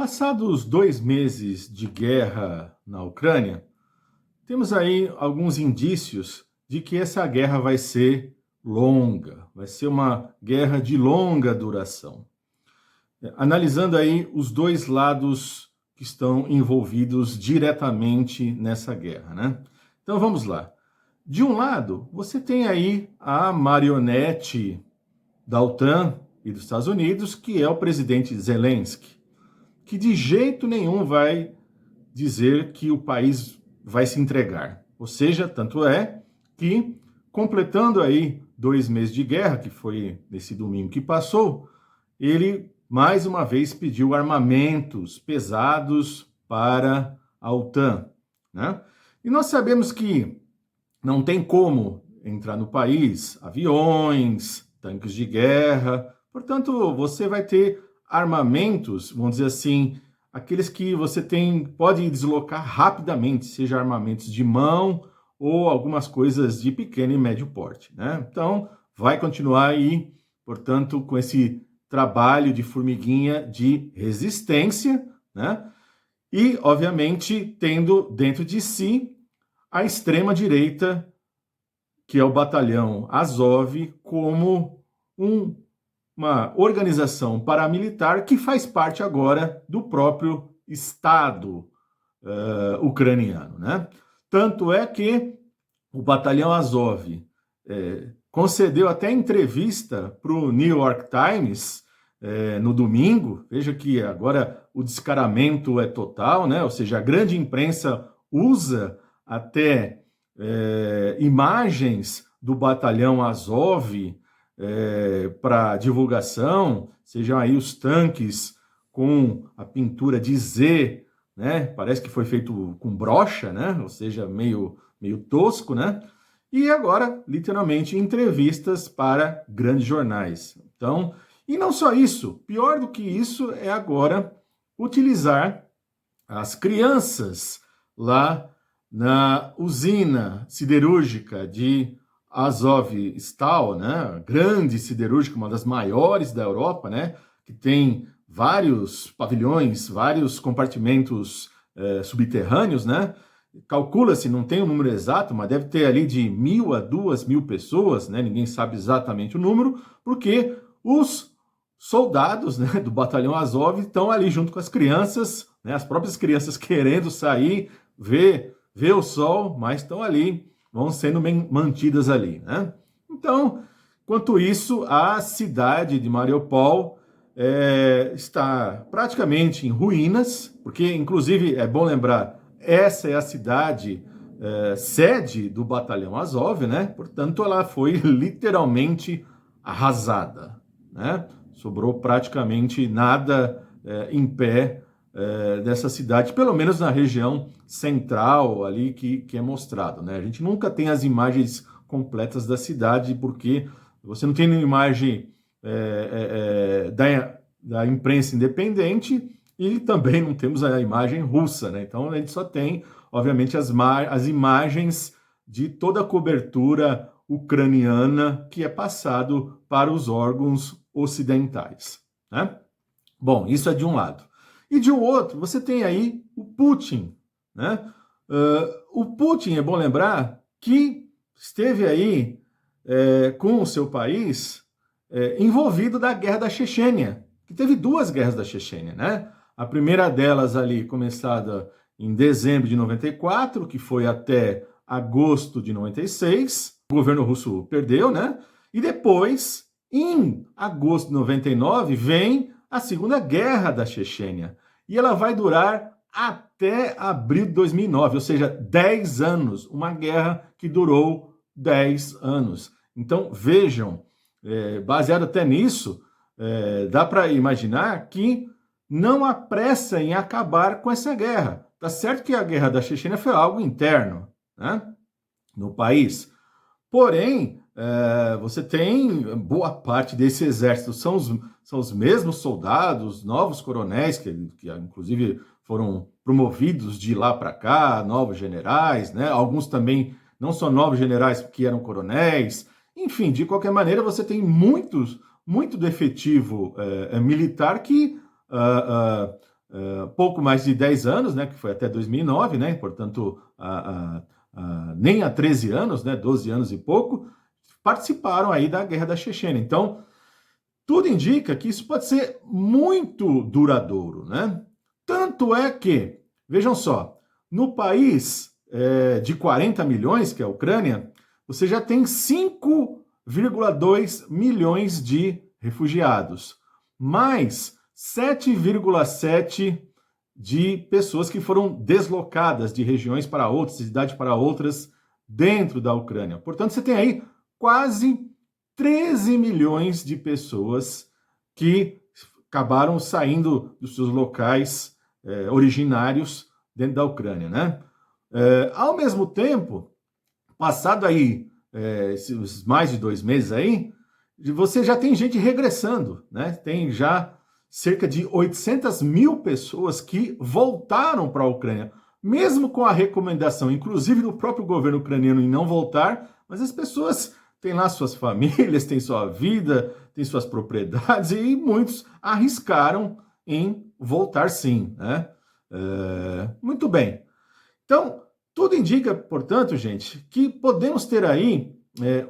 Passados 2 meses de guerra na Ucrânia, temos aí alguns indícios de que essa guerra vai ser longa, vai ser uma guerra de longa duração. Analisando aí os dois lados que estão envolvidos diretamente nessa guerra, né? Então vamos lá. De um lado, você tem aí a marionete da OTAN e dos Estados Unidos, que é o presidente Zelensky, que de jeito nenhum vai dizer que o país vai se entregar. Ou seja, tanto é que, completando aí 2 meses de guerra, que foi nesse domingo que passou, ele mais uma vez pediu armamentos pesados para a OTAN, né? E nós sabemos que não tem como entrar no país aviões, tanques de guerra, portanto, você vai ter armamentos, vamos dizer assim, aqueles que você pode deslocar rapidamente, seja armamentos de mão ou algumas coisas de pequeno e médio porte, né? Então, vai continuar aí, portanto, com esse trabalho de formiguinha de resistência, né? E, obviamente, tendo dentro de si a extrema-direita, que é o batalhão Azov, como uma organização paramilitar que faz parte agora do próprio Estado ucraniano, né? Tanto é que o batalhão Azov concedeu até entrevista para o New York Times no domingo. Veja que agora o descaramento é total, né? Ou seja, a grande imprensa usa até imagens do batalhão Azov para divulgação, sejam aí os tanques com a pintura de Z, né? Parece que foi feito com brocha, né? Ou seja, meio tosco, né? E agora, literalmente, entrevistas para grandes jornais. Então, e não só isso, pior do que isso é agora utilizar as crianças lá na usina siderúrgica de Azovstal, né? Grande siderúrgica, uma das maiores da Europa, né? Que tem vários pavilhões, vários compartimentos subterrâneos, né? Calcula-se, não tem o número exato, mas deve ter ali de 1.000 a 2.000 pessoas, né? Ninguém sabe exatamente o número, porque os soldados, né, do batalhão Azov estão ali junto com as crianças, né? As próprias crianças querendo sair, ver o sol, mas estão ali, vão sendo mantidas ali, né? Então, enquanto isso, a cidade de Mariupol está praticamente em ruínas, porque, inclusive, é bom lembrar, essa é a cidade sede do batalhão Azov, né? Portanto, ela foi literalmente arrasada, né? Sobrou praticamente nada em pé dessa cidade, pelo menos na região central ali que é mostrado, né? A gente nunca tem as imagens completas da cidade, porque você não tem nenhuma imagem da imprensa independente e também não temos a imagem russa, né? Então a gente só tem, obviamente, as imagens de toda a cobertura ucraniana que é passado para os órgãos ocidentais, né? Bom, isso é de um lado. E de um outro, você tem aí o Putin, né? O Putin, é bom lembrar, que esteve aí com o seu país envolvido da guerra da Chechênia, que teve 2 guerras da Chechênia, né? A primeira delas ali começada em dezembro de 94, que foi até agosto de 96, o governo russo perdeu, né? E depois, em agosto de 99, vem a Segunda Guerra da Chechênia. E ela vai durar até abril de 2009, ou seja, 10 anos. Uma guerra que durou 10 anos. Então, vejam, baseado até nisso, dá para imaginar que não há pressa em acabar com essa guerra. Tá certo que a guerra da Chechênia foi algo interno, né, no país. Porém, você tem boa parte desse exército, são os mesmos soldados, novos coronéis, que inclusive foram promovidos de lá para cá, novos generais, né? Alguns também não são novos generais porque eram coronéis. Enfim, de qualquer maneira, você tem muito do efetivo militar que pouco mais de 10 anos, né, que foi até 2009, né, portanto, nem há 13 anos, né, 12 anos e pouco, participaram aí da Guerra da Chechênia. Então, tudo indica que isso pode ser muito duradouro, né? Tanto é que, vejam só, no país de 40 milhões, que é a Ucrânia, você já tem 5,2 milhões de refugiados, mais 7,7 de pessoas que foram deslocadas de regiões para outras, de cidades para outras, dentro da Ucrânia. Portanto, você tem aí quase 13 milhões de pessoas que acabaram saindo dos seus locais originários dentro da Ucrânia, né? Ao mesmo tempo, passado aí esses mais de 2 meses aí, você já tem gente regressando, né? Tem já cerca de 800 mil pessoas que voltaram para a Ucrânia, mesmo com a recomendação, inclusive do próprio governo ucraniano, em não voltar, mas as pessoas têm lá suas famílias, têm sua vida, têm suas propriedades, e muitos arriscaram em voltar sim, né? Muito bem. Então, tudo indica, portanto, gente, que podemos ter aí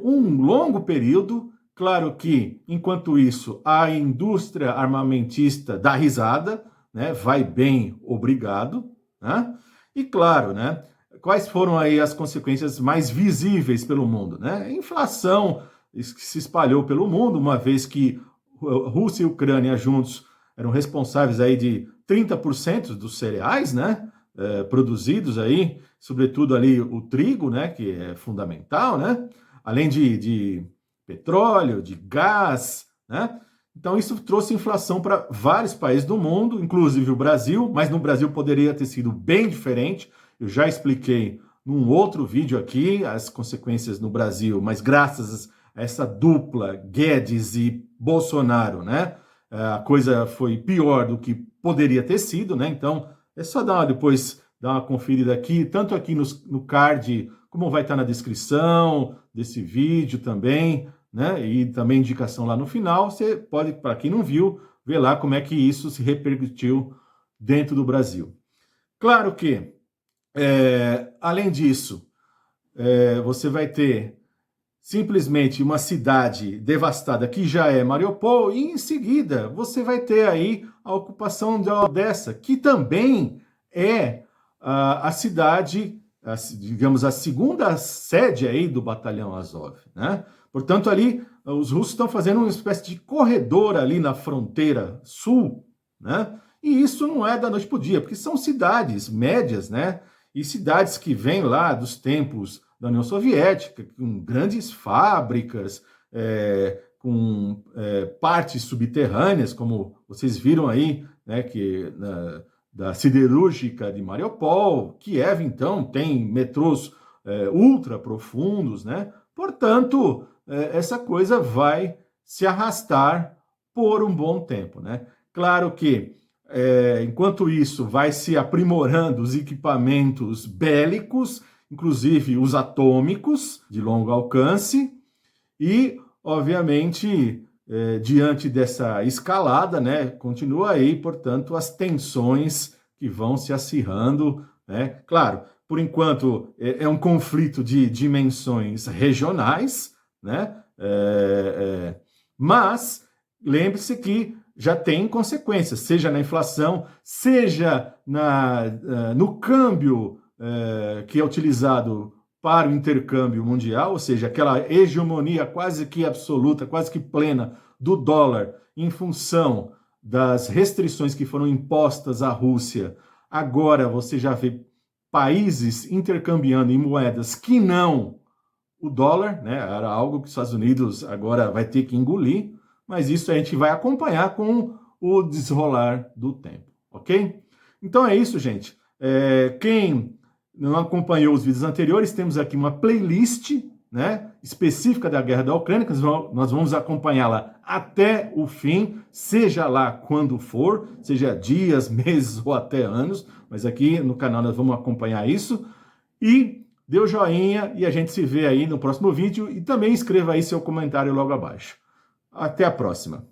um longo período. Claro que, enquanto isso, a indústria armamentista dá risada, né? Vai bem, obrigado, né? E claro, né? Quais foram aí as consequências mais visíveis pelo mundo, né? A inflação que se espalhou pelo mundo, uma vez que Rússia e Ucrânia juntos eram responsáveis aí de 30% dos cereais, né? Produzidos aí, sobretudo ali o trigo, né? Que é fundamental, né? Além de petróleo, de gás, né? Então isso trouxe inflação para vários países do mundo, inclusive o Brasil, mas no Brasil poderia ter sido bem diferente. Eu já expliquei num outro vídeo aqui as consequências no Brasil, mas graças a essa dupla Guedes e Bolsonaro, né? A coisa foi pior do que poderia ter sido, né? Então é só depois dar uma conferida aqui, tanto aqui no card, como vai estar na descrição desse vídeo também, né? E também indicação lá no final. Você pode, para quem não viu, ver lá como é que isso se repercutiu dentro do Brasil. Claro que, além disso, você vai ter simplesmente uma cidade devastada que já é Mariupol, e em seguida você vai ter aí a ocupação de Odessa, que também é a cidade, digamos, a segunda sede aí do batalhão Azov, né? Portanto, ali os russos estão fazendo uma espécie de corredor ali na fronteira sul, né? E isso não é da noite para o dia, porque são cidades médias, né? E cidades que vêm lá dos tempos da União Soviética, com grandes fábricas, com partes subterrâneas, como vocês viram aí, né, da siderúrgica de Mariupol. Kiev, então, tem metrôs ultra profundos, né? Portanto, essa coisa vai se arrastar por um bom tempo, né? Claro que, enquanto isso, vai se aprimorando os equipamentos bélicos, inclusive os atômicos de longo alcance, e, obviamente, diante dessa escalada, né, continua aí, portanto, as tensões que vão se acirrando, né? Claro, por enquanto é um conflito de dimensões regionais, né? Mas lembre-se que já tem consequências, seja na inflação, seja no câmbio que é utilizado para o intercâmbio mundial, ou seja, aquela hegemonia quase que absoluta, quase que plena do dólar em função das restrições que foram impostas à Rússia. Agora você já vê países intercambiando em moedas que não o dólar, né? Era algo que os Estados Unidos agora vai ter que engolir, mas isso a gente vai acompanhar com o desenrolar do tempo, ok? Então é isso, gente. Quem não acompanhou os vídeos anteriores, temos aqui uma playlist, né, específica da guerra da Ucrânia, que nós vamos acompanhá-la até o fim, seja lá quando for, seja dias, meses ou até anos, mas aqui no canal nós vamos acompanhar isso. E dê o joinha e a gente se vê aí no próximo vídeo, e também escreva aí seu comentário logo abaixo. Até a próxima!